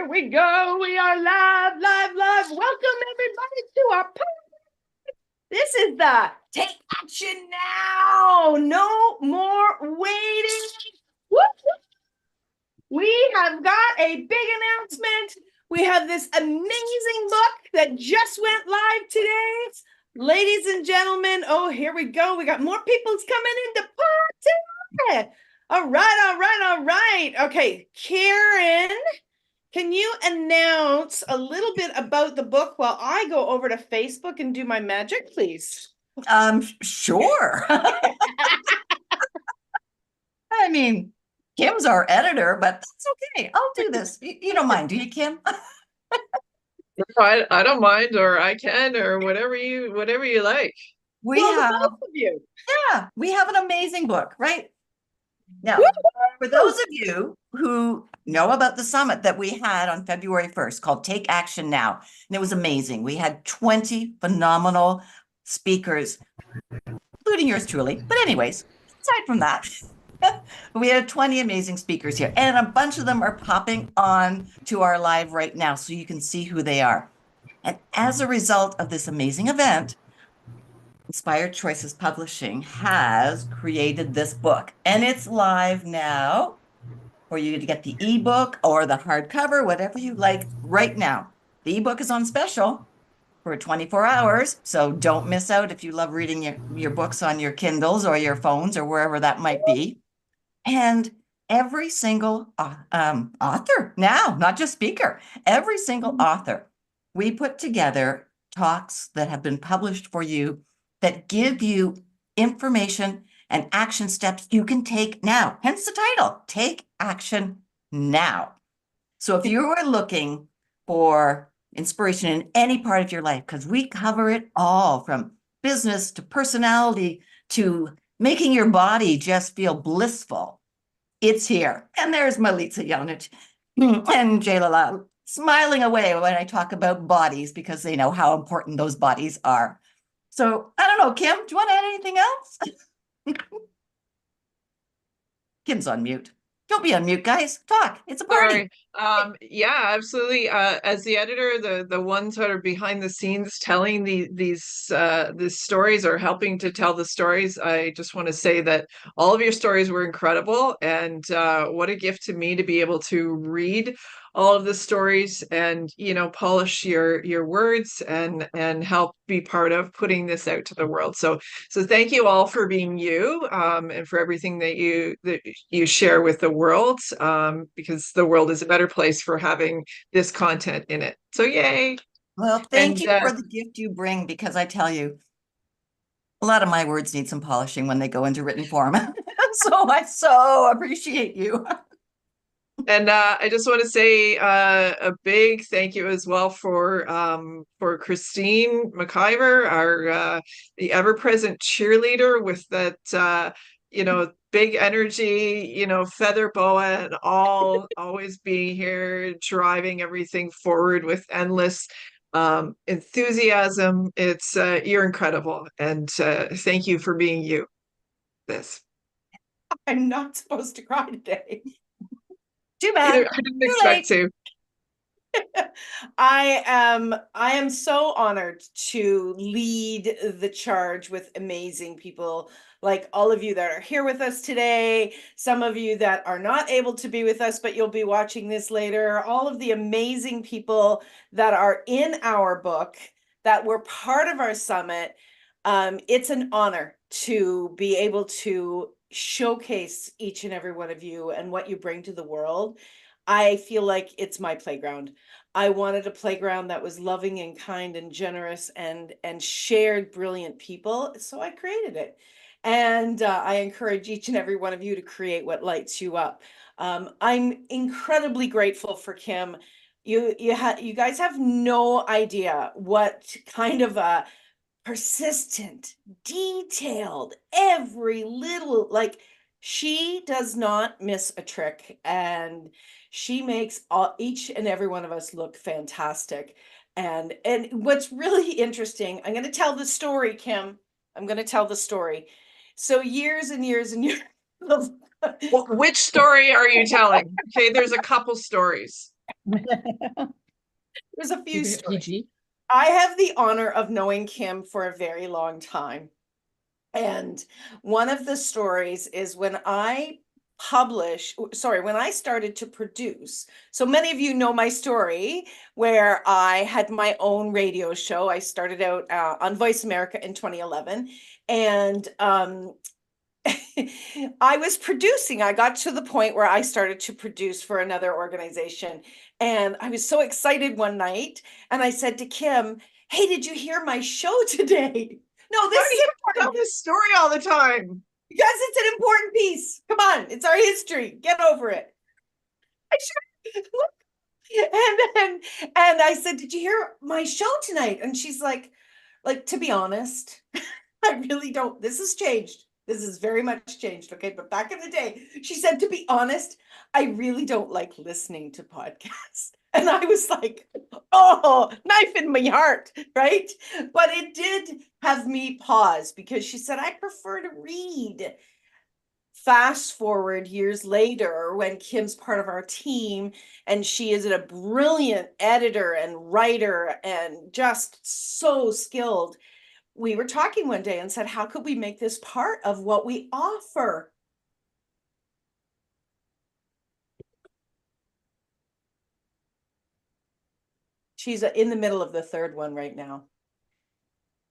Here we go. We are live. Welcome everybody to our podcast. This is the Take Action Now. No more waiting. Whoop, whoop. We have got a big announcement. We have this amazing book that just went live today. Ladies and gentlemen, oh, here we go. We got more people's coming into party. All right. Okay, Karen, can you announce a little bit about the book while I go over to Facebook and do my magic, please? Sure. I mean, Kim's our editor, but that's okay. I'll do this. You don't mind, do you, Kim? I don't mind, or I can, or whatever you like. We have both of you. Yeah, we have an amazing book, right? Now, for those of you who know about the summit that we had on February 1st called Take Action Now, and it was amazing. We had 20 phenomenal speakers, including yours truly. But anyways, aside from that, we had 20 amazing speakers here, and a bunch of them are popping on to our live right now, so you can see who they are. And as a result of this amazing event, Inspired Choices Publishing has created this book, and it's live now for you to get the ebook or the hardcover, whatever you like right now. The ebook is on special for 24 hours, so don't miss out if you love reading your books on your Kindles or your phones or wherever that might be. And every single author now, not just speaker, every single author, we put together talks that have been published for you that give you information and action steps you can take now. Hence the title, Take Action Now. So if you are looking for inspiration in any part of your life, because we cover it all from business to personality to making your body just feel blissful, it's here. And there's Milica, Jelenic and Nila smiling away when I talk about bodies because they know how important those bodies are. So I don't know, Kim, do you want to add anything else? Kim's on mute. Don't be on mute, guys. Talk. It's a party. Sorry. Yeah, absolutely. As the editor, the ones that are behind the scenes telling these stories or helping to tell the stories, I just want to say that all of your stories were incredible, and what a gift to me to be able to read all of the stories and polish your words and help be part of putting this out to the world. So thank you all for being you, and for everything that you share with the world, because the world is a better place for having this content in it. So yay. Well, thank you for the gift you bring, because I tell you, a lot of my words need some polishing when they go into written form. So I so appreciate you. And I just want to say a big thank you as well for Christine McIver, our the ever-present cheerleader with that big energy, feather boa, and always being here, driving everything forward with endless enthusiasm. It's you're incredible, and thank you for being you. I'm not supposed to cry today. Too bad. I didn't expect to. I am so honored to lead the charge with amazing people like all of you that are here with us today, some of you that are not able to be with us, but you'll be watching this later, all of the amazing people that are in our book, that were part of our summit. It's an honor to be able to showcase each and every one of you and what you bring to the world. I feel like it's my playground. I wanted a playground that was loving and kind and generous and shared brilliant people, so I created it. And I encourage each and every one of you to create what lights you up. I'm incredibly grateful for Kim. You guys have no idea what kind of a persistent, detailed, every little, like, she does not miss a trick, and she makes each and every one of us look fantastic. And what's really interesting, I'm going to tell the story, Kim. I'm going to tell the story. So years and years and years. Well, which story are you telling? Okay, there's a couple stories. There's a few Keeping it stories. PG. I have the honor of knowing Kim for a very long time. And one of the stories is when I started to produce. So many of you know my story where I had my own radio show. I started out on Voice America in 2011. And I was producing. I got to the point where I started to produce for another organization. And I was so excited one night. And I said to Kim, hey, did you hear my show today? No, this Why do is you tell important this story all the time? because it's an important piece. Come on, it's our history. Get over it. I should and I said, did you hear my show tonight? And she's like, to be honest, I really don't. This has changed. This has very much changed. Okay. But back in the day, she said, to be honest, I really don't like listening to podcasts. And I was like, oh, knife in my heart. Right. But it did have me pause because she said, I prefer to read. Fast forward years later when Kim's part of our team and she is a brilliant editor and writer and just so skilled. We were talking one day and said, how could we make this part of what we offer? She's in the middle of the third one right now.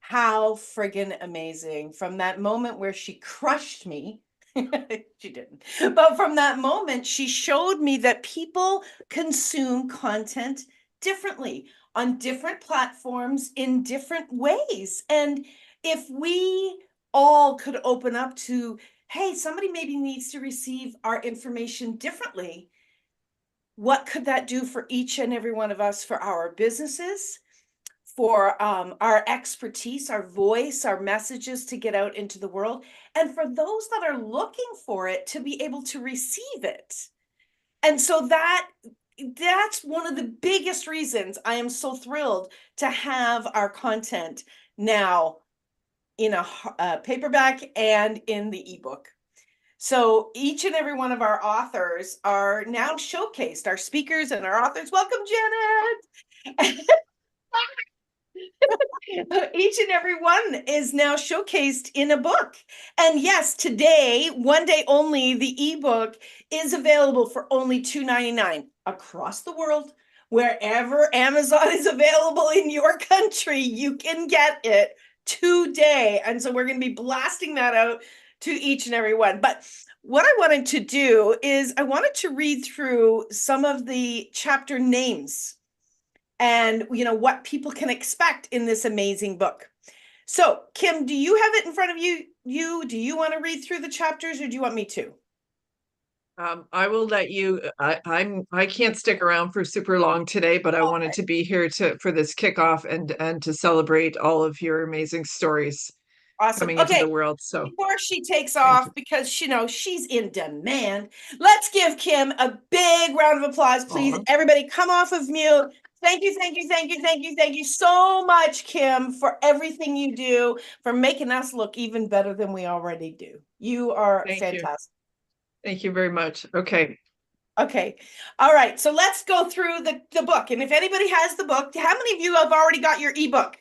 How friggin' amazing. From that moment where she crushed me, she didn't, but from that moment, she showed me that people consume content differently on different platforms in different ways. And if we all could open up to, hey, somebody maybe needs to receive our information differently, what could that do for each and every one of us, for our businesses, for our expertise, our voice, our messages to get out into the world, and for those that are looking for it to be able to receive it. And so that's one of the biggest reasons I am so thrilled to have our content now in a paperback and in the ebook. So each and every one of our authors are now showcased, our speakers and our authors. Welcome, Janet. Each and every one is now showcased in a book. And yes, today, one day only, the ebook is available for only $2.99 across the world. Wherever Amazon is available in your country, you can get it today. And so we're going to be blasting that out to each and every one. But what I wanted to do is I wanted to read through some of the chapter names and what people can expect in this amazing book. So, Kim, do you have it in front of you? Do you want to read through the chapters, or do you want me to? I will let you. I can't stick around for super long today, but I wanted to be here for this kickoff and to celebrate all of your amazing stories. Awesome. Coming into the world. So before she takes off, because she's in demand, let's give Kim a big round of applause, please. Everybody, come off of mute. Thank you, thank you, thank you, thank you, thank you so much, Kim, for everything you do, for making us look even better than we already do. You are fantastic. Thank you very much. Okay. Okay. All right. So let's go through the book. And if anybody has the book, how many of you have already got your ebook?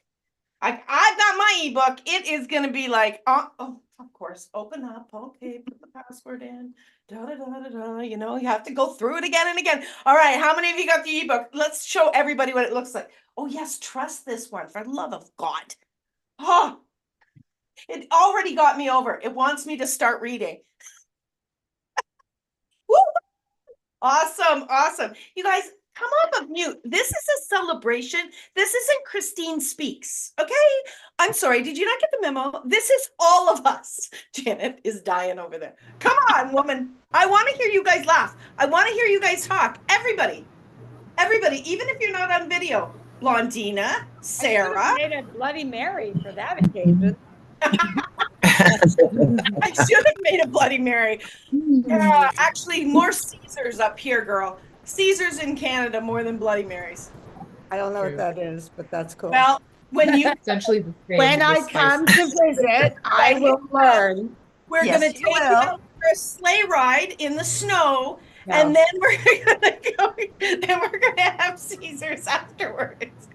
I've got my ebook. It is going to be like, oh, of course, open up. Okay, put the password in. You have to go through it again and again. All right, how many of you got the ebook? Let's show everybody what it looks like. Oh, yes, trust this one, for the love of God. Oh, it already got me over. It wants me to start reading. Woo! Awesome, awesome. You guys, come off of mute. This is a celebration. This isn't Christine Speaks, okay? I'm sorry, did you not get the memo? This is all of us. Janet is dying over there. Come on, woman. I want to hear you guys laugh. I want to hear you guys talk. Everybody, even if you're not on video. Blondina, Sarah. I made a Bloody Mary for that occasion. I should have made a Bloody Mary. Actually, more Caesars up here, girl. Caesars in Canada more than Bloody Marys. I don't know what that is, but that's cool. Well, when you essentially the same, when I come to visit, I will learn. We're going to take you out for a sleigh ride in the snow, And then we're gonna go, then we're gonna have Caesars afterwards.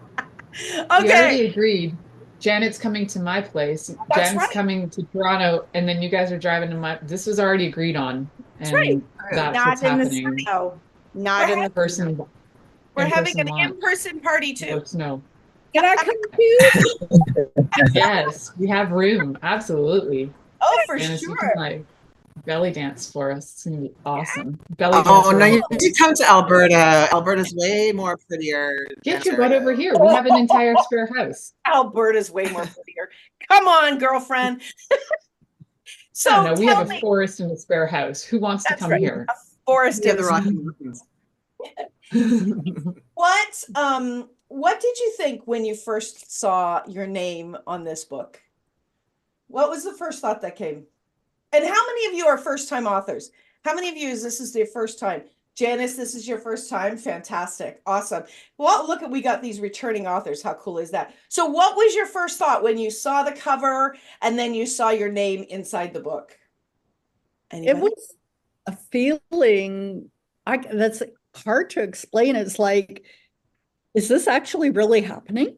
We Okay, already agreed. Janet's coming to my place. That's Janet's right. coming to Toronto, and then you guys are driving to my. This was already agreed on, That's right. and that's what's Not in the happening. snow. Not We're in the Person, we're having in-person an launch. in-person party too. No snow. Can I come too? Yes, we have room. Absolutely. Oh, for Janice, you can sure. like belly dance for us. It's gonna be awesome. Belly dance. Oh, for no, you all. need to come to Alberta. Alberta's way more prettier. Get than your butt over here. We have an entire spare house. Alberta's way more prettier. Come on, girlfriend. So No, we tell have a me, forest and a spare house. Who wants to that's come right, here? a forest Yeah, in the the Rocky Mountains. What did you think when you first saw your name on this book? What was the first thought that came? And how many of you are first-time authors? How many of you this is their first time? Janice, this is your first time? Fantastic. Awesome. Well, look, we got these returning authors. How cool is that? So what was your first thought when you saw the cover and then you saw your name inside the book? It was a feeling, that's hard to explain. It's like, is this actually really happening?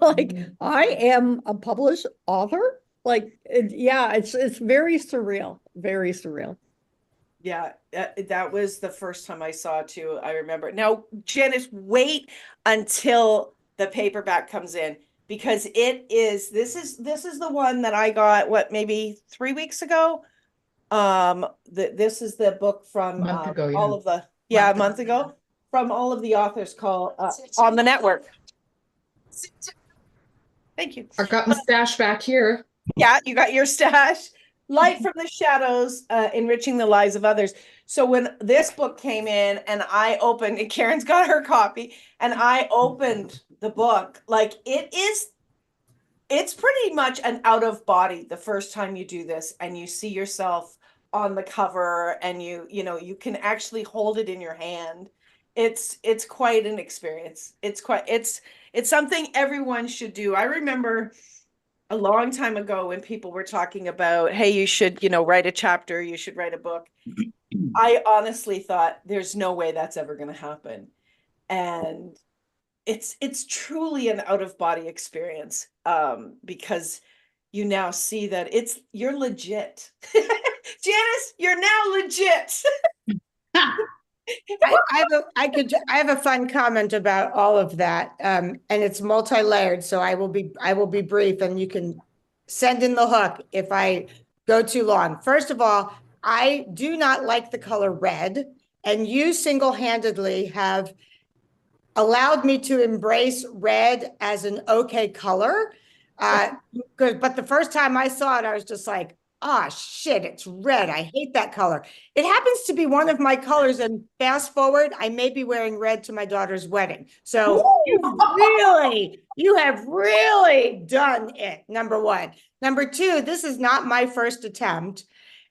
Like, I am a published author. Like, yeah, it's very surreal, very surreal. Yeah, that was the first time I saw it too. I remember. Now, Janice, wait until the paperback comes in because this is the one that I got maybe 3 weeks ago. This is the book from A month ago, all of the a month ago from all of the authors called on the network. Thank you. I got my stash back here. Yeah, you got your stash. Light from the shadows, enriching the lives of others. So when this book came in and I opened, and Karen's got her copy, and I opened the book, like it's pretty much an out of body the first time you do this and you see yourself on the cover and you can actually hold it in your hand. It's quite an experience. It's something everyone should do. I remember a long time ago when people were talking about, hey, you should, write a chapter, you should write a book. I honestly thought there's no way that's ever going to happen. And it's truly an out of body experience, because you now see that you're legit. Janice, you're now legit. I have a fun comment about all of that, and it's multi-layered. So I will be brief, and you can send in the hook if I go too long. First of all, I do not like the color red, and you single-handedly have allowed me to embrace red as an okay color. But the first time I saw it, I was just like, oh shit, it's red. I hate that color. It happens to be one of my colors, and fast forward, I may be wearing red to my daughter's wedding. So you have really done it, number one. Number two, this is not my first attempt,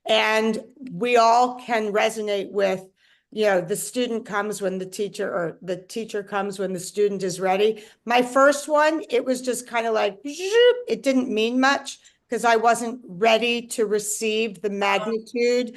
and we all can resonate with, the student comes when the teacher, or the teacher comes when the student is ready. My first one, it was just kind of like, it didn't mean much, because I wasn't ready to receive the magnitude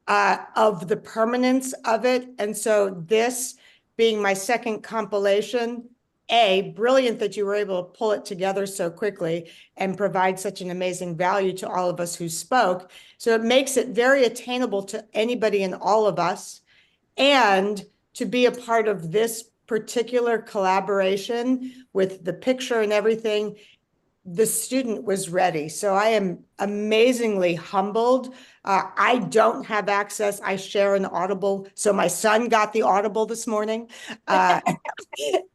of the permanence of it. And so this being my second compilation, brilliant that you were able to pull it together so quickly and provide such an amazing value to all of us who spoke. So it makes it very attainable to anybody and all of us. And to be a part of this particular collaboration with the picture and everything, the student was ready. So I am amazingly humbled. I don't have access. I share an Audible. So my son got the Audible this morning. No,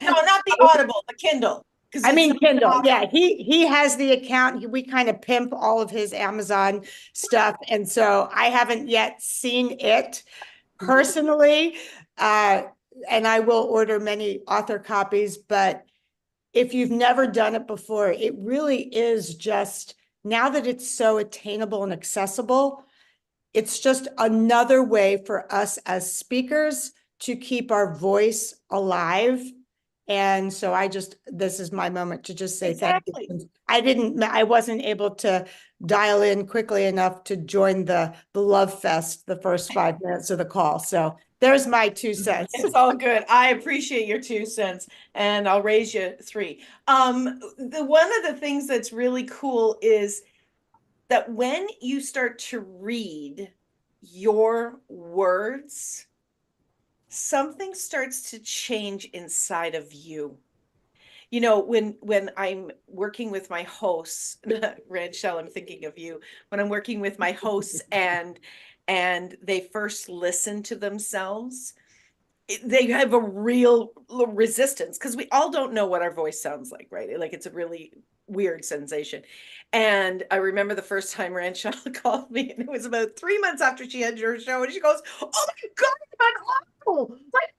not the Audible, the Kindle. I mean, Kindle. Yeah, he has the account. We kind of pimp all of his Amazon stuff. And so I haven't yet seen it personally. And I will order many author copies, but if you've never done it before, it really is just, now that it's so attainable and accessible, it's just another way for us as speakers to keep our voice alive. And so this is my moment to just say thank you. I wasn't able to dial in quickly enough to join the love fest the first 5 minutes of the call. So There's my 2 cents. It's all good. I appreciate your 2 cents, and I'll raise you 3. One of the things that's really cool is that when you start to read your words, something starts to change inside of you. You know, when I'm working with my hosts, Ranchelle, I'm thinking of you. When I'm working with my hosts and they first listen to themselves, they have a real resistance because we all don't know what our voice sounds like, right? Like it's a really weird sensation. And I remember the first time Ranchelle called me, and it was about 3 months after she had her show, and she goes, "Oh my God, I'm unaudible. Like,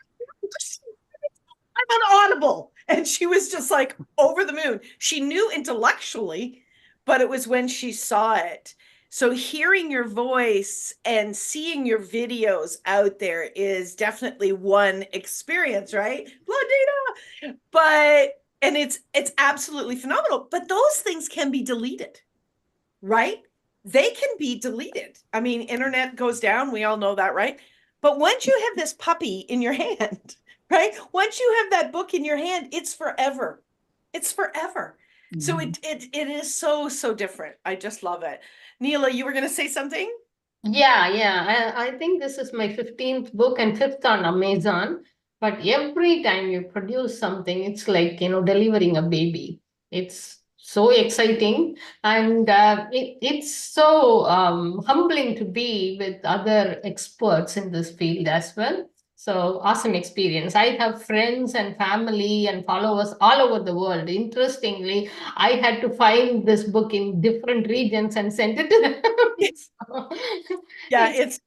I'm unaudible." And she was just like over the moon. She knew intellectually, but it was when she saw it. So hearing your voice and seeing your videos out there is definitely one experience, right? Blondina. And it's absolutely phenomenal. But those things can be deleted, right? They can be deleted. I mean, internet goes down. We all know that, right? But once you have this puppy in your hand, right? Once you have that book in your hand, it's forever. It's forever. So it is so different. I just love it. Nila, you were going to say something? Yeah. I think this is my 15th book and 5th on Amazon. But every time you produce something, it's like, delivering a baby. It's so exciting. And it's so humbling to be with other experts in this field as well. So awesome experience. I have friends and family and followers all over the world. Interestingly, I had to find this book in different regions and send it to them. Yeah, it's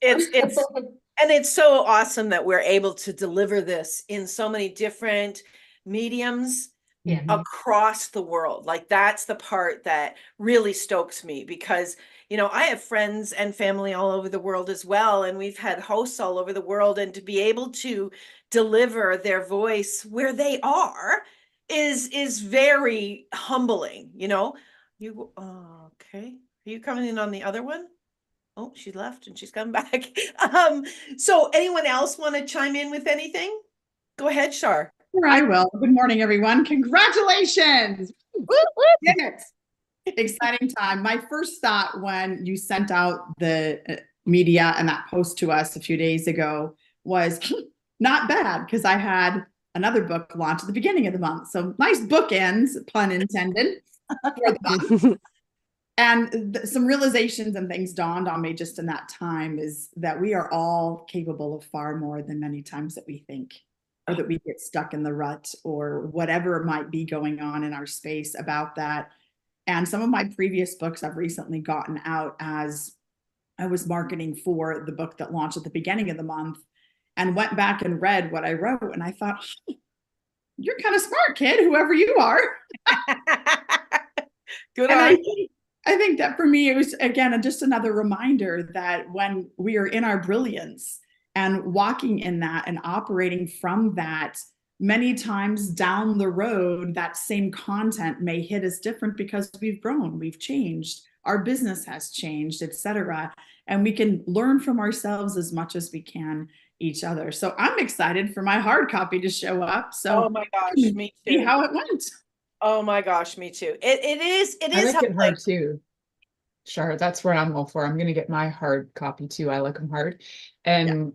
and it's so awesome that we're able to deliver this in so many different mediums across the world. Like that's the part that really stokes me because, I have friends and family all over the world as well. And we've had hosts all over the world, and to be able to deliver their voice where they are is very humbling, You okay. Are you coming in on the other one? Oh, she left and she's come back. So anyone else want to chime in with anything? Go ahead, Char. I will. Good morning, everyone. Congratulations. Did it. Exciting time. My first thought when you sent out the media and that post to us a few days ago was not bad, because I had another book launch at the beginning of the month. So nice bookends, pun intended, for the month. And some realizations and things dawned on me just in that time is that we are all capable of far more than many times that we think, or that we get stuck in the rut, or whatever might be going on in our space about that. And some of my previous books I've recently gotten out as I was marketing for the book that launched at the beginning of the month, and went back and read what I wrote. And I thought, you're kind of smart, kid, whoever you are. Good. And I think that for me, it was, again, just another reminder that when we are in our brilliance and walking in that and operating from that, many times down the road, that same content may hit us different because we've grown, we've changed, our business has changed, etc. And we can learn from ourselves as much as we can each other. So I'm excited for my hard copy to show up. So oh my gosh, me see too. how it went. Oh my gosh, me too. It is I like it hard too. Sure, that's what I'm all for. I'm going to get my hard copy too. I like them hard. And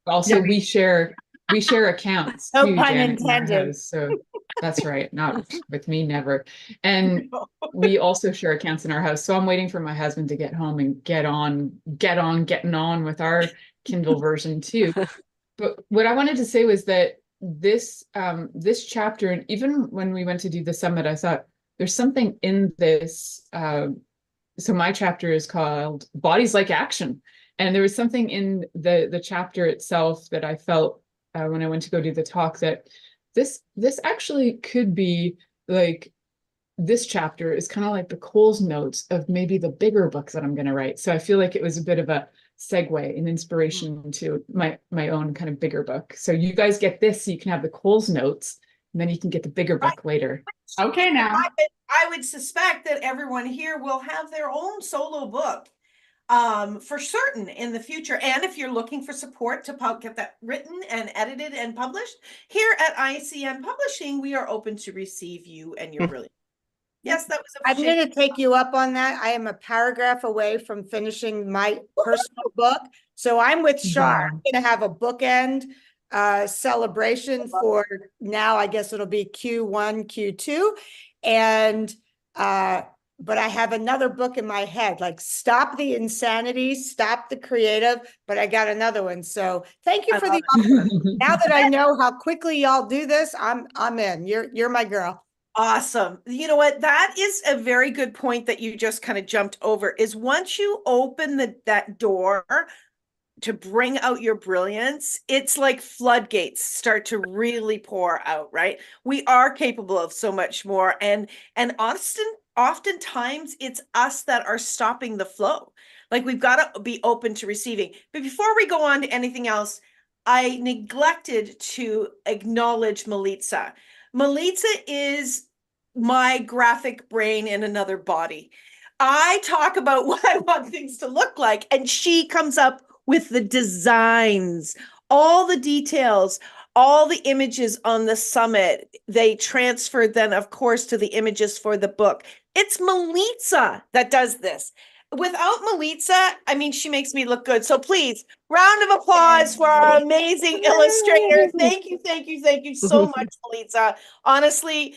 also we share accounts No too, pun Janet, in our intended. house. So that's right. Not with me, never. And we also share accounts in our house. So I'm waiting for my husband to get home and getting on with our Kindle version too. But what I wanted to say was that this chapter, and even when we went to do the summit, I thought there's something in this. So my chapter is called Bodies Like Action. And there was something in the chapter itself that I felt when I went to go do the talk, that this actually could be like, this chapter is kind of like the Coles notes of maybe the bigger book that I'm going to write. So I feel like it was a bit of a segue, an inspiration to my own kind of bigger book. So you guys get this, so you can have the Coles notes, and then you can get the bigger book later. Okay, now. I would suspect that everyone here will have their own solo book. for certain in the future. And if you're looking for support to get that written and edited and published, here at ICN Publishing, we are open to receive you and your brilliant. Yes, that was a I'm shame. going to take you up on that. I am a paragraph away from finishing my personal book. So I'm with Char. I'm going to have a bookend celebration for now. I guess it'll be Q1, Q2. And, but I have another book in my head, like Stop the Insanity, Stop the Creative, but I got another one. So thank you for the offer. Now that I know how quickly y'all do this, I'm in. You're my girl. Awesome. You know what? That is a very good point that you just kind of jumped over, is once you open that door to bring out your brilliance, it's like floodgates start to really pour out, right? We are capable of so much more. And oftentimes it's us that are stopping the flow. Like, we've got to be open to receiving. But before we go on to anything else, I neglected to acknowledge Milica. Milica is my graphic brain in another body. I talk about what I want things to look like, and she comes up with the designs, all the details, all the images on the summit. They transferred then, of course, to the images for the book. It's Milica that does this. Without Milica, I mean, she makes me look good. So please, round of applause for our amazing illustrator. Thank you so much, Milica. Honestly,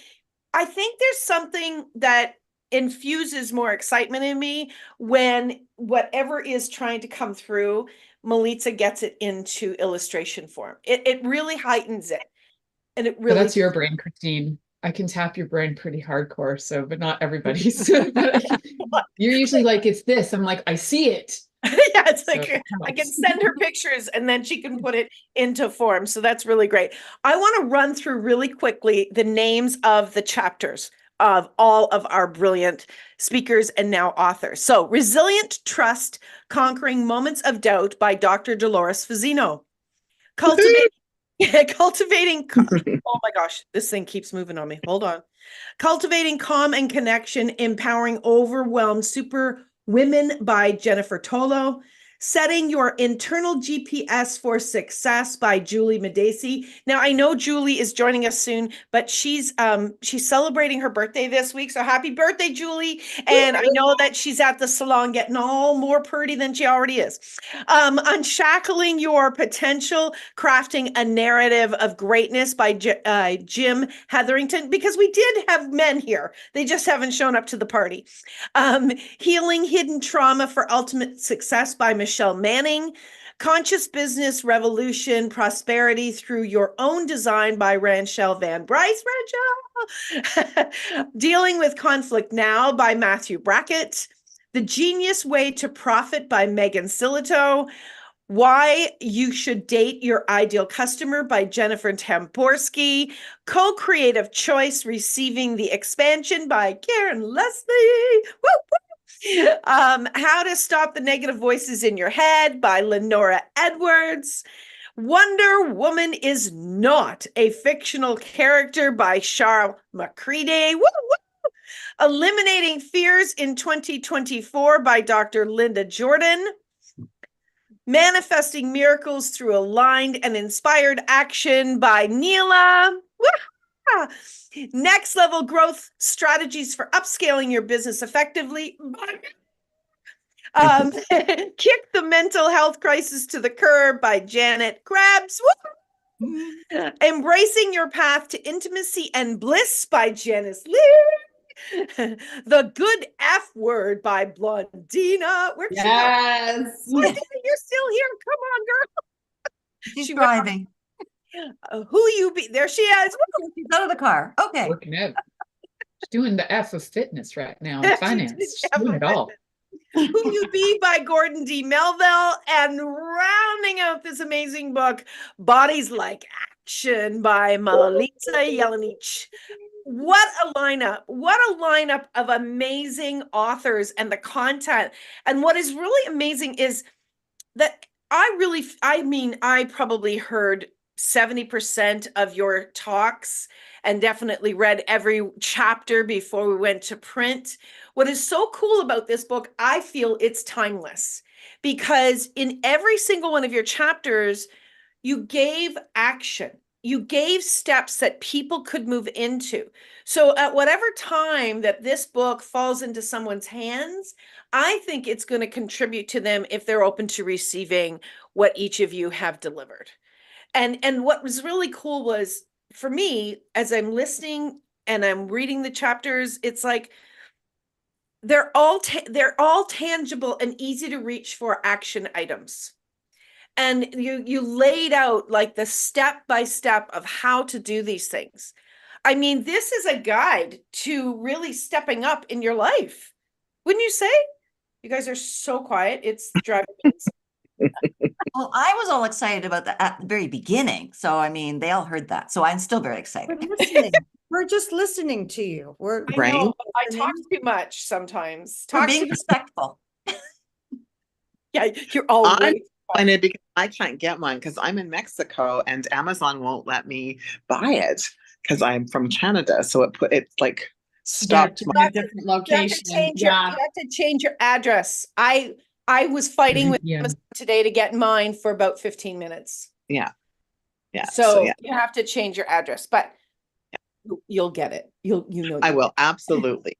I think there's something that infuses more excitement in me when whatever is trying to come through, Milica gets it into illustration form. It really heightens it. And it really— But that's your brain, Christine. I can tap your brain pretty hardcore, so, but not everybody's. You're usually like, it's this. I'm like, I see it. Yeah, it's like, So, I can send her pictures and then she can put it into form. So that's really great. I want to run through really quickly the names of the chapters of all of our brilliant speakers and now authors. So, Resilient Trust, Conquering Moments of Doubt by Dr. Dolores Fazzino. Cultivating, oh my gosh, this thing keeps moving on me. Hold on. Cultivating Calm and Connection, Empowering Overwhelmed Super Women by Jennifer Tolo. Setting Your Internal GPS for Success by Juli Madacey. Now, I know Julie is joining us soon, but she's celebrating her birthday this week. So happy birthday, Julie. And I know that she's at the salon getting all more pretty than she already is. Unshackling Your Potential, Crafting a Narrative of Greatness by Jim Hetherington, because we did have men here. They just haven't shown up to the party. Healing Hidden Trauma for Ultimate Success by Michelle Manning. Conscious Business Revolution, Prosperity Through Your Own Design by Ranchelle Van Bryce. Ranchelle. Dealing with Conflict Now by Matthew Brackett. The Genius Way to Profit by Megan Sillito. Why You Should Date Your Ideal Customer by Jennifer Tamborski. Co-Creative Choice, Receiving the Expansion by Karen Leslie. Woo, woo. How to Stop the Negative Voices in Your Head by Lenora Edwards. Wonder Woman Is Not a Fictional Character by Char McCreadie. Woo, woo. Eliminating Fears in 2024 by Dr. Linda Jordon. Manifesting Miracles Through Aligned and Inspired Action by Nila. Next Level Growth Strategies for Upscaling Your Business Effectively. Kick the Mental Health Crisis to the Curb by Janet Krebs. Embracing Your Path to Intimacy and Bliss by Janice Lee. The Good F Word by Blondina. Where'd she go? Yes. Blondina, you're still here. Come on, girl. She's She went- driving. Who you be? There she is. She's out of the car. Okay. working out. She's doing the F of fitness right now in finance. She's F doing of it all. Who You Be by Gordon D. Melville. And rounding out this amazing book, Bodies Like Action by Milica, Jelenic. What a lineup. What a lineup of amazing authors, and the content. And what is really amazing is that I probably heard 70% of your talks and definitely read every chapter before we went to print. What is so cool about this book, I feel it's timeless, because in every single one of your chapters, you gave action. You gave steps that people could move into. So at whatever time that this book falls into someone's hands, I think it's going to contribute to them if they're open to receiving what each of you have delivered. And what was really cool was, for me, as I'm listening and I'm reading the chapters, it's like they're all tangible and easy to reach for action items. And you laid out like the step by step of how to do these things. I mean, this is a guide to really stepping up in your life. Wouldn't you say? You guys are so quiet. It's driving me insane. Well, I was all excited about that at the very beginning. So, I mean, they all heard that. So I'm still very excited. We're listening. We're just listening to you. We're I know, but I talk too much sometimes. We're Talk being too respectful. Yeah, you're always disappointed because I can't get one because I'm in Mexico and Amazon won't let me buy it because I'm from Canada. So it's like stopped. To a different location. you have to change your address. I was fighting with Amazon today to get mine for about 15 minutes. Yeah. So you have to change your address, but you'll get it. You know. I will. Absolutely.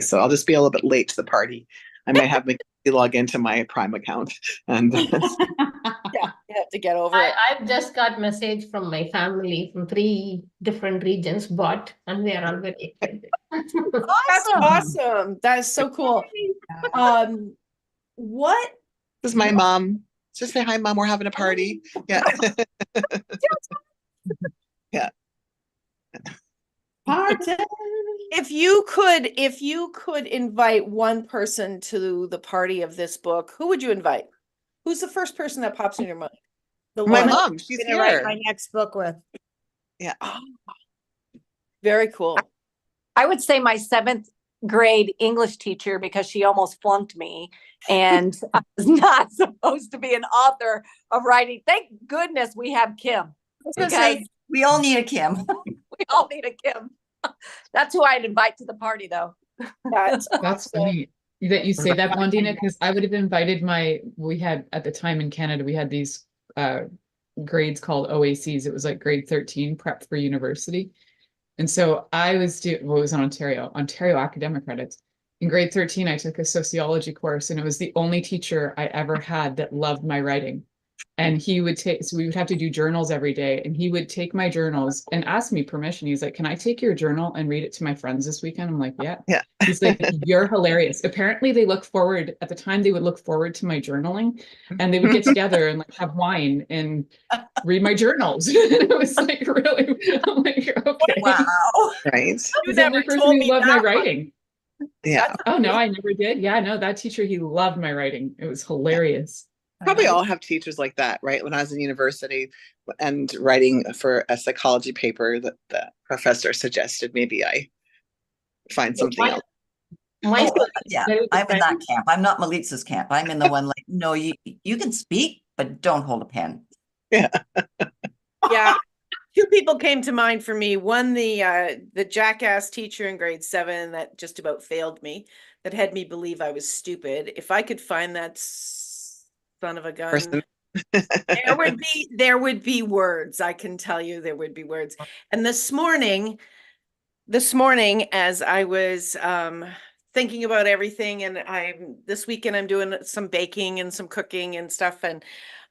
So I'll just be a little bit late to the party. I may have to log into my Prime account and Yeah, you have to get over it. I've just got message from my family from 3 different regions, and we are all very excited. That's awesome. That is so cool. What? This is my mom. Just say hi, Mom. We're having a party. Yeah. Yeah. Party. If you could invite one person to the party of this book, who would you invite? Who's the first person that pops in your mind? the My one mom. She's I'm gonna write here. my next book with. Yeah. Very cool. I would say my 7th grade English teacher, because she almost flunked me and I was not supposed to be an author of writing. Thank goodness we have Kim. I was gonna say, we all need a Kim. We all need a Kim. That's who I'd invite to the party, though. That's funny that you say that, Blondina, because I would have invited we had at the time in Canada, we had these grades called OACs. It was like grade 13 prep for university. And so I was it was in Ontario academic credits. In grade 13, I took a sociology course, and it was the only teacher I ever had that loved my writing. And he would so we would have to do journals every day, and he would take my journals and ask me permission. He's like, "Can I take your journal and read it to my friends this weekend?" I'm like, "Yeah." He's like, "You're hilarious." Apparently they look forward at the time, they would look forward to my journaling, and they would get together and like have wine and read my journals. It was like, really, I'm like, okay. Wow. Right. You The only never person told who me loved my that one. writing. Yeah. Oh no, I never did. Yeah, no, that teacher, he loved my writing. It was hilarious. Probably all have teachers like that, right? When I was in university and writing for a psychology paper, that the professor suggested maybe I find something else. My Yeah, I'm in that camp. I'm not Milica's camp. I'm in the one like, no, you can speak, but don't hold a pen. Yeah. Yeah. 2 people came to mind for me. One, the jackass teacher in grade 7 that just about failed me, that had me believe I was stupid. If I could find that son of a gun, Person. there would be words. I can tell you there would be words. And this morning, as I was thinking about everything, and this weekend I'm doing some baking and some cooking and stuff, and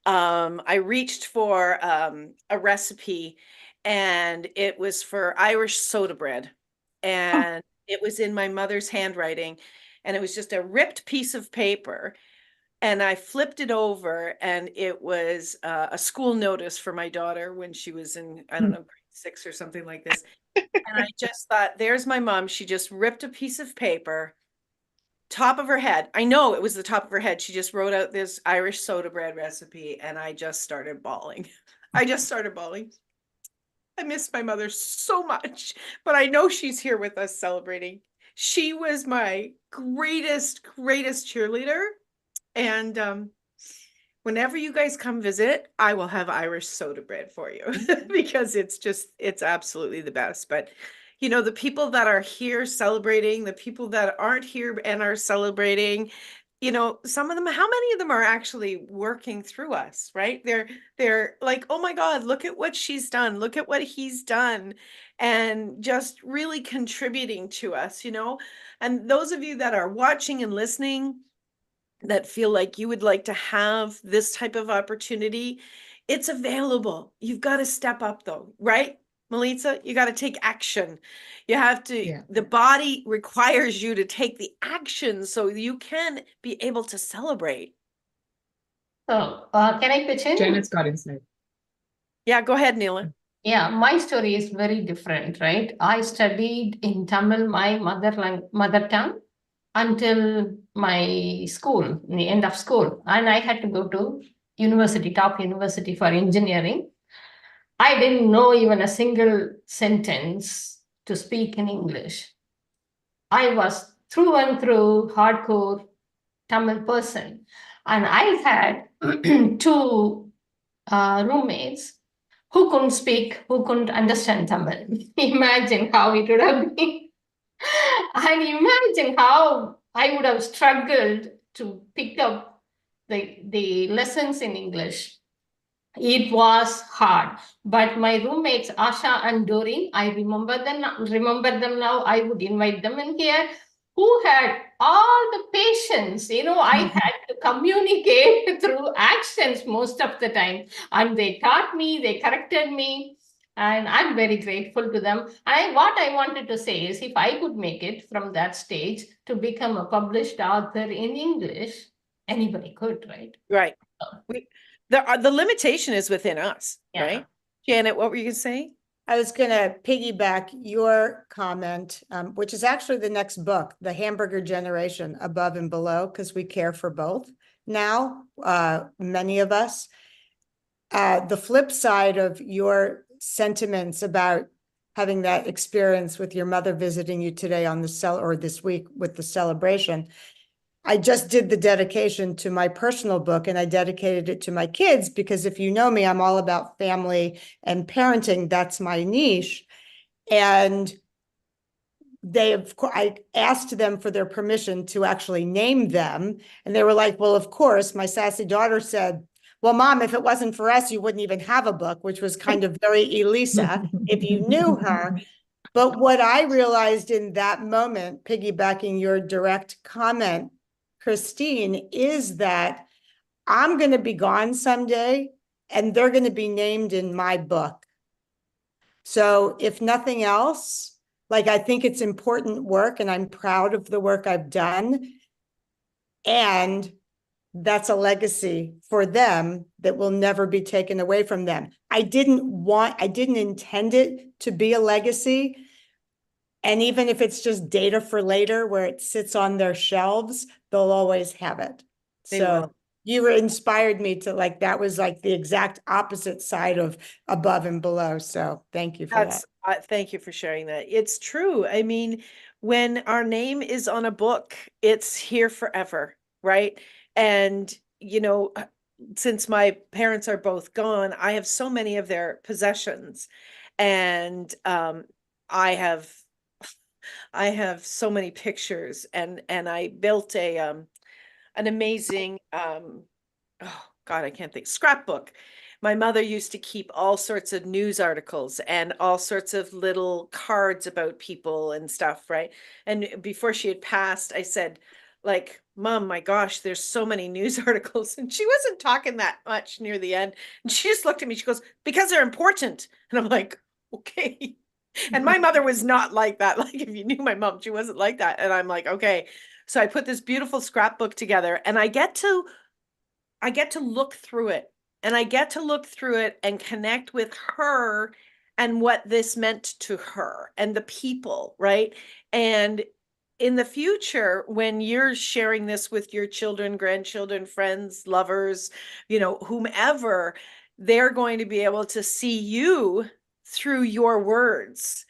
I reached for a recipe, and it was for Irish soda bread, and it was in my mother's handwriting, and it was just a ripped piece of paper. And I flipped it over, and it was a school notice for my daughter when she was in, I don't know, grade 6 or something like this. And I just thought, there's my mom. She just ripped a piece of paper, top of her head. I know it was the top of her head. She just wrote out this Irish soda bread recipe, and I just started bawling. I miss my mother so much, but I know she's here with us celebrating. She was my greatest cheerleader. And whenever you guys come visit, I will have Irish soda bread for you because it's absolutely the best. But you know, the people that are here celebrating, the people that aren't here and are celebrating, you know, some of them, how many of them are actually working through us, right? They're like, oh my God, look at what she's done, look at what he's done, and just really contributing to us, you know. And those of you that are watching and listening, that feel like you would like to have this type of opportunity, it's available. You've got to step up though, right? Milica, you got to take action. You have to, Yeah. the body requires you to take the action so you can be able to celebrate. So, can I pitch in? Janet's got insight. Yeah, go ahead, Nila. Yeah, my story is very different, right? I studied in Tamil, my mother tongue, until my school, in the end of school. And I had to go to university, top university for engineering. I didn't know even a single sentence to speak in English. I was through and through hardcore Tamil person. And I had two roommates who couldn't speak, who couldn't understand Tamil. Imagine how it would have been. And imagine how I would have struggled to pick up the lessons in English. It was hard, but my roommates Asha and Doreen, I remember them now. I would invite them in here, who had all the patience. You know, I had to communicate through actions most of the time, and they taught me, they corrected me, and I'm very grateful to them. What I wanted to say is, if I could make it from that stage to become a published author in English, anybody could, right? Right. The limitation is within us, Yeah. right? Janet, what were you going to say? I was going to piggyback your comment, which is actually the next book, The Hamburger Generation, Above and Below, because we care for both now, many of us. The flip side of your sentiments about having that experience with your mother visiting you today on the or this week with the celebration, I just did the dedication to my personal book, and I dedicated it to my kids because if you know me, I'm all about family and parenting. That's my niche. And I asked them for their permission to actually name them. And they were like, well, of course. My sassy daughter said, well, Mom, if it wasn't for us, you wouldn't even have a book, which was kind of very Elisa, if you knew her. But what I realized in that moment, piggybacking your direct comment, Christine, is that I'm going to be gone someday and they're going to be named in my book. So if nothing else, like, I think it's important work and I'm proud of the work I've done. And that's a legacy for them that will never be taken away from them. I didn't intend it to be a legacy. And even if it's just data for later where it sits on their shelves, they'll always have it. They So will. you inspired me to, like, that was like the exact opposite side of Above and Below. So thank you for that. Thank you for sharing that. It's true. I mean, when our name is on a book, it's here forever, right? And, you know, since my parents are both gone, I have so many of their possessions. And I have so many pictures, and I built an amazing oh God, I can't think, scrapbook. My mother used to keep all sorts of news articles and all sorts of little cards about people and stuff, right? And before she had passed, I said, like, Mom, my gosh, there's so many news articles. And she wasn't talking that much near the end. And she just looked at me, she goes, because they're important. And I'm like, okay. And my mother was not like that. Like, if you knew my mom, she wasn't like that. And I'm like, okay. So I put this beautiful scrapbook together, and I get to look through it, and I get to look through it and connect with her and what this meant to her and the people, right? And in the future, when you're sharing this with your children, grandchildren, friends, lovers, you know, whomever, they're going to be able to see you through your words.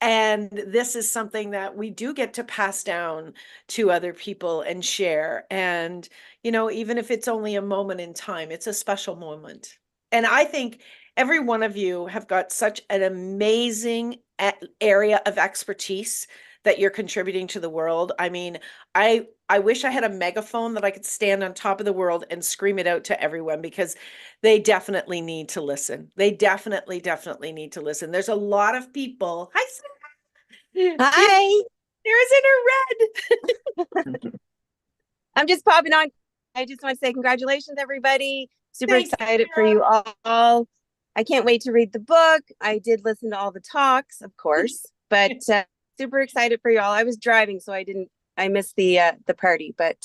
And this is something that we do get to pass down to other people and share. And, you know, even if it's only a moment in time, it's a special moment. And I think every one of you have got such an amazing area of expertise that you're contributing to the world. I mean, I wish I had a megaphone that I could stand on top of the world and scream it out to everyone, because they definitely need to listen. They definitely need to listen. There's a lot of people. Hi, Sarah. Hi. Sarah's in her red. I'm just popping on. I just want to say congratulations, everybody. Super Thanks, excited for Sarah. you all. I can't wait to read the book. I did listen to all the talks, of course, but super excited for you all. I was driving, so I missed the party, but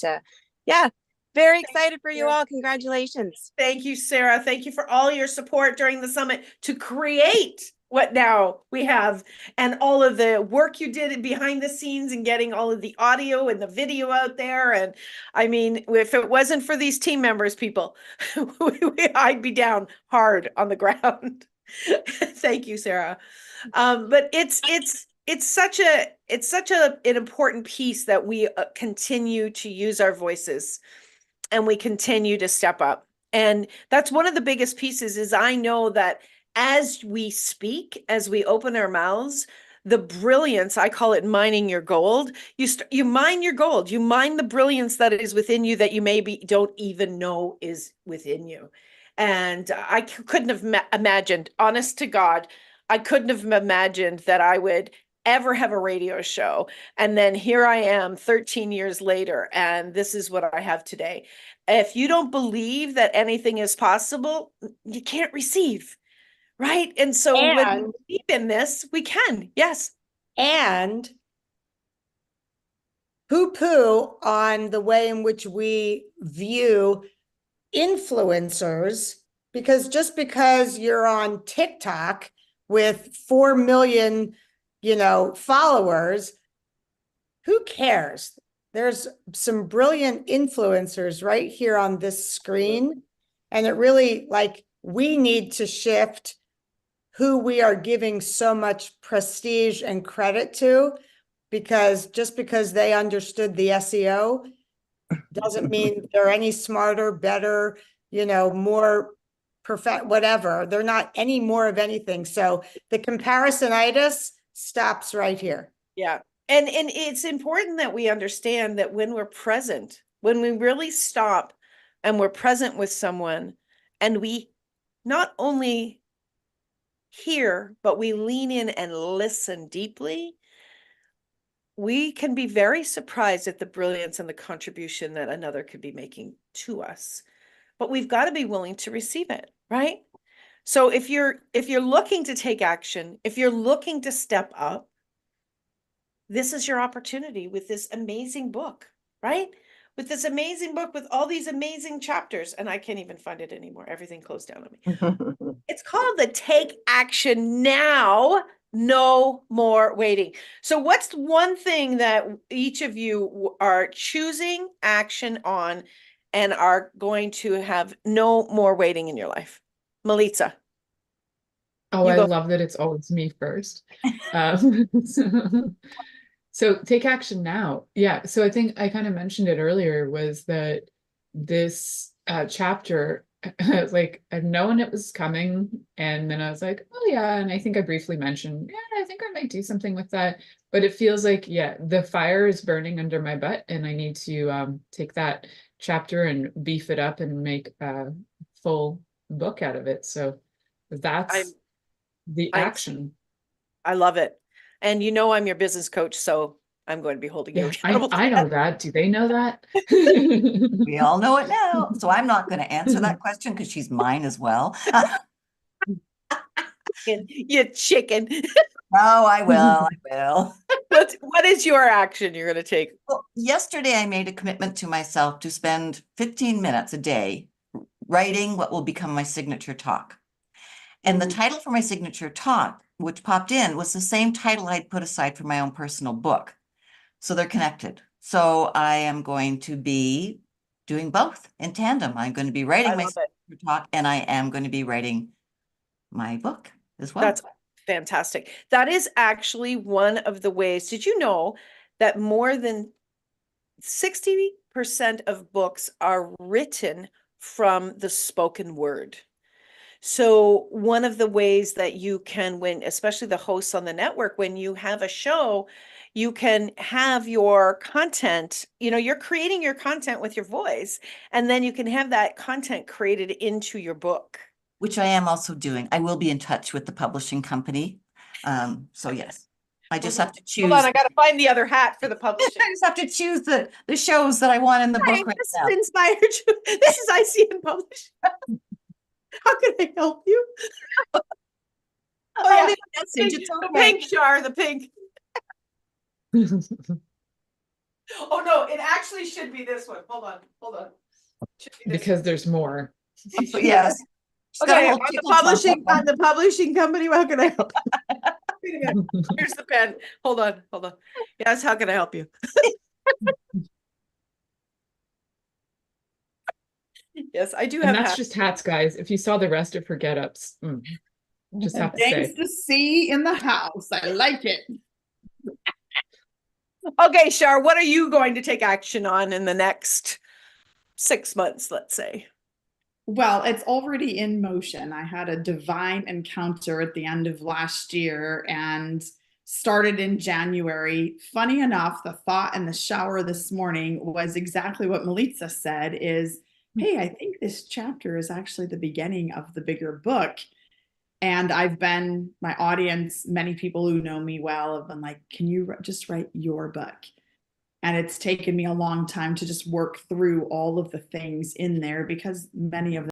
yeah, very excited for you all. Congratulations. Thank you, Sarah. Thank you for all your support during the summit to create what now we have, and all of the work you did behind the scenes and getting all of the audio and the video out there. And I mean, if it wasn't for these team members, people, I'd be down hard on the ground. Thank you, Sarah. But it's such an important piece that we continue to use our voices and we continue to step up. And that's one of the biggest pieces. Is I know that as we speak, as we open our mouths, the brilliance, I call it mining your gold. You mine your gold. You mine the brilliance that is within you that you maybe don't even know is within you. And I couldn't have imagined, honest to God, I couldn't have imagined that I would ever have a radio show. And then here I am 13 years later, and this is what I have today. If you don't believe that anything is possible, you can't receive, right? And so when we believe in this, we can. Yes. And poo-poo on the way in which we view influencers, because just because you're on TikTok with 4 million, followers, who cares? There's some brilliant influencers right here on this screen. And it really, we need to shift who we are giving so much prestige and credit to, because just because they understood the SEO doesn't mean they're any smarter, better, more perfect, whatever. They're not any more of anything. So the comparisonitis stops right here. Yeah. And it's important that we understand that when we're present, when we really stop and we're present with someone, and we not only hear, but we lean in and listen deeply, we can be very surprised at the brilliance and the contribution that another could be making to us. But we've got to be willing to receive it, right? So if you're looking to take action, if you're looking to step up, this is your opportunity with this amazing book, right? With this amazing book, with all these amazing chapters, and I can't even find it anymore. Everything closed down on me. It's called the Take Action Now, No More Waiting. So what's one thing that each of you are choosing action on and are going to have no more waiting in your life? Milica. Oh, I love that it's always me first. So take action now. Yeah. So I think I kind of mentioned it earlier, was that this chapter, I've known it was coming. And then I was like, oh yeah. And I think I briefly mentioned, yeah, I think I might do something with that. But it feels like, yeah, the fire is burning under my butt, and I need to take that chapter and beef it up and make a full book out of it. So that's the action. I love it. And I'm your business coach, so I'm going to be holding you accountable. I know that. Do they know that? We all know it now. So I'm not going to answer that question because she's mine as well. You chicken. Oh, I will. What is your action you're going to take? Well, yesterday I made a commitment to myself to spend 15 minutes a day writing what will become my signature talk. And the title for my signature talk, which popped in, was the same title I'd put aside for my own personal book. So they're connected. So I am going to be doing both in tandem. I'm going to be writing my signature talk, and I am going to be writing my book as well. That's Fantastic. That is actually one of the ways. Did you know that more than 60% of books are written from the spoken word? So one of the ways that you can, when, especially the hosts on the network, when you have a show, you can have your content, you're creating your content with your voice, and then you can have that content created into your book. Which I am also doing. I will be in touch with the publishing company. So yes, I just have to choose. Hold on, I got to find the other hat for the publishing. I just have to choose the shows that I want in the book right This now. inspired you. This is ICN Publishing. How can I help you? I'll leave a Pink, message. It's the okay. pink, Char, the pink. Oh no, it actually should be this one. Hold on. Should be this Because there's more. Yes. one. Okay, on the publishing company, how can I help? Wait a minute. Here's the pen. Hold on. Yes, how can I help you? Yes, I do have And that's hats. just hats, guys. If you saw the rest of her get-ups, just have to Thanks say. to see in the house. I like it. Okay, Char, what are you going to take action on in the next 6 months, let's say? Well, it's already in motion. I had a divine encounter at the end of last year and started in January. Funny enough, the thought in the shower this morning was exactly what Milica said is, hey, I think this chapter is actually the beginning of the bigger book. And my audience, many people who know me well have been like, can you just write your book? And it's taken me a long time to just work through all of the things in there because many of them